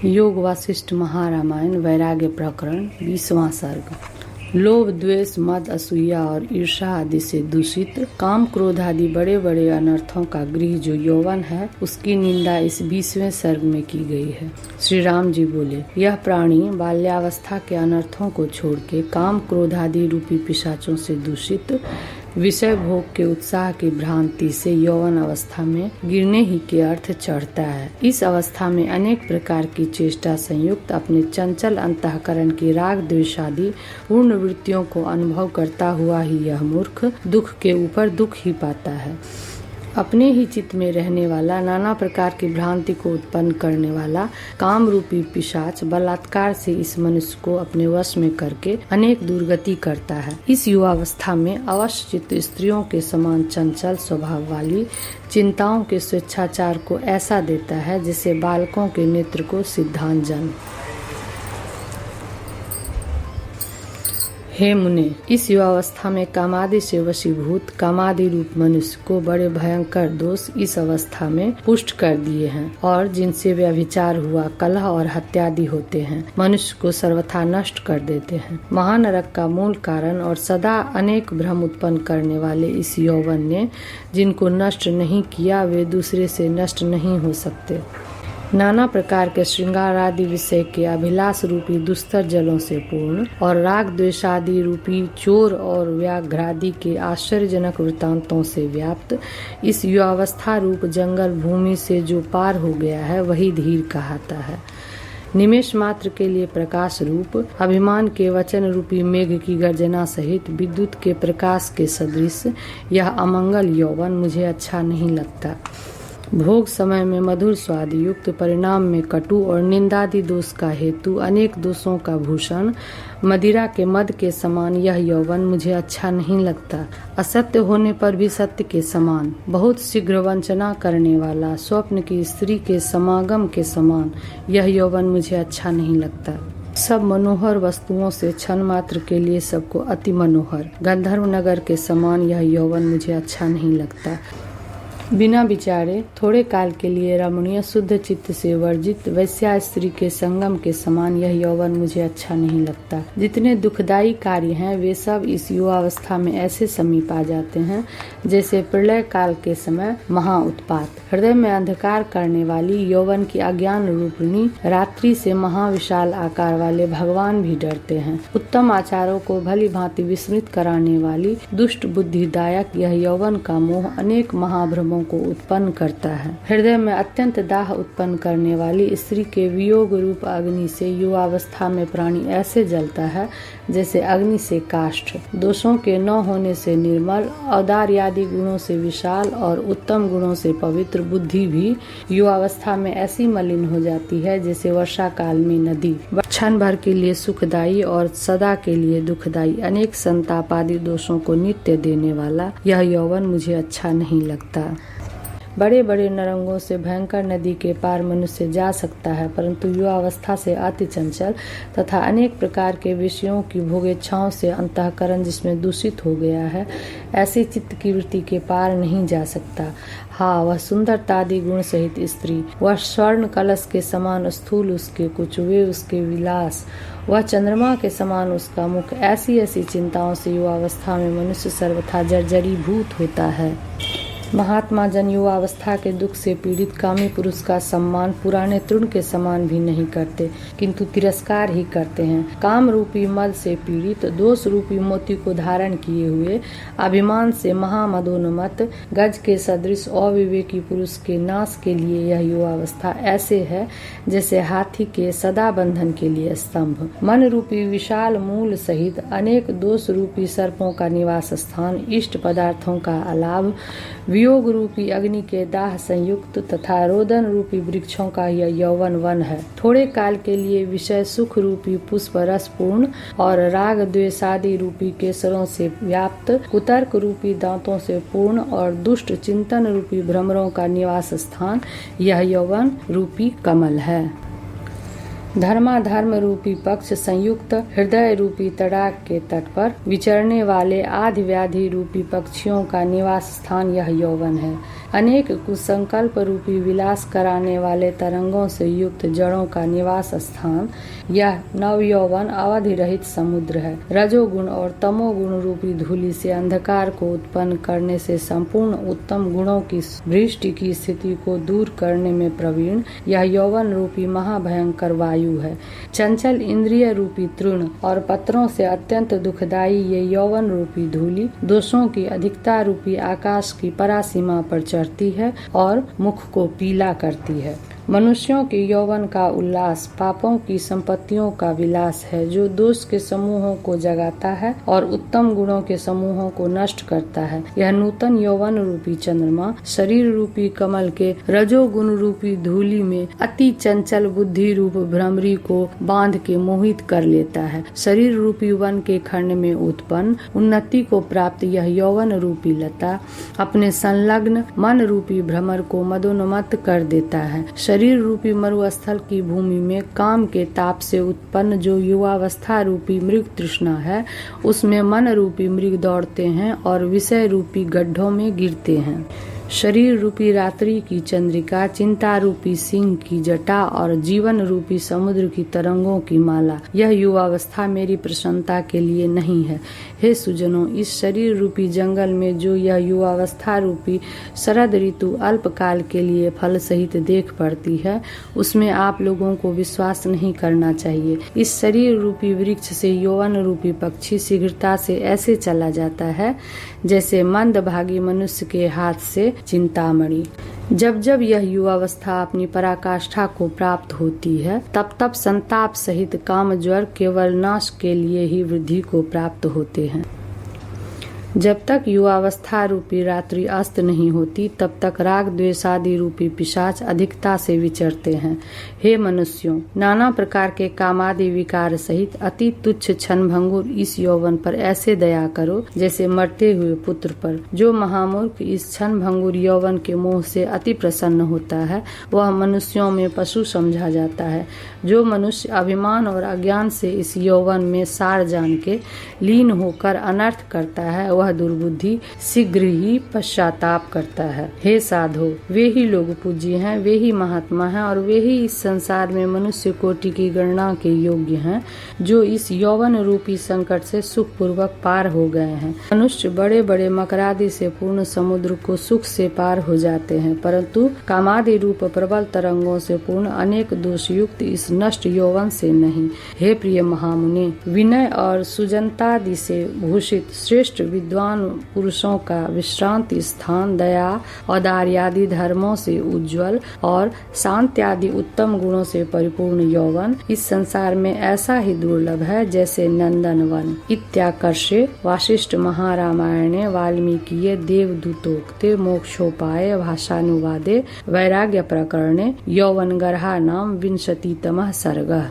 योग वासिष्ठ महारामायण वैराग्य प्रकरण 20वां सर्ग। लोभ, द्वेष, मद, असूया और ईर्षा आदि से दूषित काम, क्रोध आदि बड़े बड़े अनर्थों का गृह जो यौवन है, उसकी निंदा इस 20वें सर्ग में की गई है। श्री राम जी बोले, यह प्राणी बाल्यावस्था के अनर्थों को छोड़ के काम, क्रोध आदि रूपी पिशाचों से दूषित विषय भोग के उत्साह की भ्रांति से यौवन अवस्था में गिरने ही के अर्थ चढ़ता है। इस अवस्था में अनेक प्रकार की चेष्टा संयुक्त अपने चंचल अंतःकरण की राग, द्वेष आदि पूर्ण वृत्तियों को अनुभव करता हुआ ही यह मूर्ख दुख के ऊपर दुख ही पाता है। अपने ही चित्त में रहने वाला, नाना प्रकार की भ्रांति को उत्पन्न करने वाला काम रूपी पिशाच बलात्कार से इस मनुष्य को अपने वश में करके अनेक दुर्गति करता है। इस युवावस्था में अवश्य चित्त स्त्रियों के समान चंचल स्वभाव वाली चिंताओं के स्वेच्छाचार को ऐसा देता है जैसे बालकों के नेत्र को सिद्धांजन। हे मुने, इस युवावस्था में कामादि से वशीभूत कामादि रूप मनुष्य को बड़े भयंकर दोष इस अवस्था में पुष्ट कर दिए हैं, और जिनसे व्यभिचार हुआ, कलह और हत्यादि होते हैं, मनुष्य को सर्वथा नष्ट कर देते हैं। महानरक का मूल कारण और सदा अनेक भ्रम उत्पन्न करने वाले इस यौवन ने जिनको नष्ट नहीं किया, वे दूसरे से नष्ट नहीं हो सकते। नाना प्रकार के श्रृंगार आदि विषय के अभिलाष रूपी दुस्तर जलों से पूर्ण और राग द्वेष आदि रूपी चोर और व्याघ्रादि के आश्चर्यजनक वृत्तांतों से व्याप्त इस युवावस्था रूप जंगल भूमि से जो पार हो गया है, वही धीर कहलाता है। निमेष मात्र के लिए प्रकाश रूप अभिमान के वचन रूपी मेघ की गर्जना सहित विद्युत के प्रकाश के सदृश यह अमंगल यौवन मुझे अच्छा नहीं लगता। भोग समय में मधुर स्वाद युक्त, परिणाम में कटु और निंदादि दोष का हेतु, अनेक दोषों का भूषण, मदिरा के मद के समान यह यौवन मुझे अच्छा नहीं लगता। असत्य होने पर भी सत्य के समान, बहुत शीघ्र वंचना करने वाला, स्वप्न की स्त्री के समागम के समान यह यौवन मुझे अच्छा नहीं लगता। सब मनोहर वस्तुओं से क्षण मात्र के लिए सबको अति मनोहर, गंधर्व नगर के समान यह यौवन मुझे अच्छा नहीं लगता। बिना विचारे थोड़े काल के लिए रमणीय शुद्ध चित्त से वर्जित वैश्या स्त्री के संगम के समान यह यौवन मुझे अच्छा नहीं लगता। जितने दुखदायी कार्य हैं, वे सब इस युवावस्था में ऐसे समीप आ जाते हैं जैसे प्रलय काल के समय महा उत्पात। हृदय में अंधकार करने वाली यौवन की अज्ञान रूपिणी रात्रि से महाविशाल आकार वाले भगवान भी डरते हैं। उत्तम आचारों को भली भांति विस्मृत कराने वाली दुष्ट बुद्धिदायक यह यौवन का मोह अनेक महाभ्रमों को उत्पन्न करता है। हृदय में अत्यंत दाह उत्पन्न करने वाली स्त्री के वियोग रूप अग्नि से युवावस्था में प्राणी ऐसे जलता है जैसे अग्नि से काष्ठ। दोषों के न होने से निर्मल, औदार्य आदि गुणों से विशाल और उत्तम गुणों से पवित्र बुद्धि भी युवावस्था में ऐसी मलिन हो जाती है जैसे वर्षा काल में नदी। क्षण भर के लिए सुखदायी और सदा के लिए दुखदायी अनेक संताप आदि दोषों को नित्य देने वाला यह यौवन मुझे अच्छा नहीं लगता। बड़े बड़े नरंगों से भयंकर नदी के पार मनुष्य जा सकता है, परंतु युवावस्था से अति चंचल तथा अनेक प्रकार के विषयों की भोगेच्छाओं से अंतःकरण जिसमें दूषित हो गया है, ऐसी चित्त की वृत्ति के पार नहीं जा सकता। हाँ, वह सुंदरतादि गुण सहित स्त्री, वह स्वर्ण कलश के समान स्थूल उसके कुचवे, उसके विलास, वह चंद्रमा के समान उसका मुख, ऐसी ऐसी चिंताओं से युवावस्था में मनुष्य सर्वथा जर्जरीभूत होता है। महात्मा जन युवावस्था के दुख से पीड़ित कामी पुरुष का सम्मान पुराने तृण के समान भी नहीं करते, किंतु तिरस्कार ही करते हैं। काम रूपी मद से पीड़ित, दोष रूपी मोती को धारण किए हुए, अभिमान से महामदोन्मत्त गज के सदृश अविवेकी पुरुष के नाश के लिए यह युवावस्था ऐसे है जैसे हाथी के सदा बंधन के लिए स्तंभ। मन रूपी विशाल मूल सहित अनेक दोष रूपी सर्पों का निवास स्थान, इष्ट पदार्थों का अलाभ, वियोग रूपी अग्नि के दाह संयुक्त तथा रोदन रूपी वृक्षों का यह यौवन वन है। थोड़े काल के लिए विषय सुख रूपी पुष्प रस पूर्ण और राग द्वेषादि रूपी केसरों से व्याप्त, कुतर्क रूपी दांतों से पूर्ण और दुष्ट चिंतन रूपी भ्रमरों का निवास स्थान यह यौवन रूपी कमल है। धर्माधर्म रूपी पक्ष संयुक्त हृदय रूपी तड़ाक के तट पर विचरने वाले आदि व्याधि रूपी पक्षियों का निवास स्थान यह यौवन है। अनेक कुसंकल्प रूपी विलास कराने वाले तरंगों से युक्त जड़ों का निवास स्थान यह नव यौवन अवधि रहित समुद्र है। रजोगुण और तमोगुण रूपी धूलि से अंधकार को उत्पन्न करने से संपूर्ण उत्तम गुणों की वृष्टि की स्थिति को दूर करने में प्रवीण यह यौवन रूपी महाभयंकर वायु है। चंचल इंद्रिय रूपी तृण और पत्रों से अत्यंत दुखदायी ये यौवन रूपी धूलि दोषों की अधिकता रूपी आकाश की परासीमा पर चढ़ती है और मुख को पीला करती है। मनुष्यों के यौवन का उल्लास पापों की संपत्तियों का विलास है, जो दोष के समूहों को जगाता है और उत्तम गुणों के समूहों को नष्ट करता है। यह नूतन यौवन रूपी चंद्रमा शरीर रूपी कमल के रजोगुण रूपी धूलि में अति चंचल बुद्धि रूप भ्रमरी को बांध के मोहित कर लेता है। शरीर रूपी वन के खंड में उत्पन्न उन्नति को प्राप्त यह यौवन रूपी लता अपने संलग्न मन रूपी भ्रमर को मदोन्मत्त कर देता है। शरीर रूपी मरुस्थल की भूमि में काम के ताप से उत्पन्न जो युवावस्था रूपी मृग तृष्णा है, उसमें मन रूपी मृग दौड़ते हैं और विषय रूपी गड्ढों में गिरते हैं। शरीर रूपी रात्रि की चंद्रिका, चिंता रूपी सिंह की जटा और जीवन रूपी समुद्र की तरंगों की माला, यह युवावस्था मेरी प्रसन्नता के लिए नहीं है। हे सुजनों, इस शरीर रूपी जंगल में जो यह युवावस्था रूपी शरद ऋतु अल्पकाल के लिए फल सहित देख पड़ती है, उसमें आप लोगों को विश्वास नहीं करना चाहिए। इस शरीर रूपी वृक्ष से यौवन रूपी पक्षी शीघ्रता से ऐसे चला जाता है जैसे मंदभागी मनुष्य के हाथ से चिंतामणि। जब जब यह युवावस्था अपनी पराकाष्ठा को प्राप्त होती है, तब तब संताप सहित काम ज्वर केवल नाश के लिए ही वृद्धि को प्राप्त होते हैं। जब तक युवावस्था रूपी रात्रि अस्त नहीं होती, तब तक राग द्वेषादि रूपी पिशाच अधिकता से विचरते हैं। हे मनुष्यों, नाना प्रकार के कामादि विकार सहित अति तुच्छ क्षणभंगुर इस यौवन पर ऐसे दया करो जैसे मरते हुए पुत्र पर। जो महामूर्ख इस क्षणभंगुर यौवन के मोह से अति प्रसन्न होता है, वह मनुष्यों में पशु समझा जाता है। जो मनुष्य अभिमान और अज्ञान से इस यौवन में सार जान के लीन होकर अनर्थ करता है, वह दुर्बुद्धि शीघ्र ही पश्चाताप करता है। हे साधो, वे ही लोग पूज्य हैं, वे ही महात्मा हैं और वे ही इस संसार में मनुष्य कोटि की गणना के योग्य हैं, जो इस यौवन रूपी संकट से सुख पूर्वक पार हो गए हैं। मनुष्य बड़े बड़े मकरादि से पूर्ण समुद्र को सुख से पार हो जाते हैं, परंतु कामादि रूप प्रबल तरंगों से पूर्ण अनेक दोष युक्त इस नष्ट यौवन से नहीं। हे प्रिय महामुनि, विनय और सुजनतादि से भूषित श्रेष्ठ विद्वान पुरुषों का विश्रांति स्थान दया औदार्यादि धर्मों से उज्ज्वल और शांत्यादि उत्तम गुणों से परिपूर्ण यौवन इस संसार में ऐसा ही दुर्लभ है जैसे नंदन वन। इत्याकर्षे वासिष्ठ महारामायणे वाल्मीकिये देवदूतोक्ते मोक्षोपाय भाषानुवादे वैराग्य प्रकरणे यौवनगर्हा नाम 20तमः सर्गः।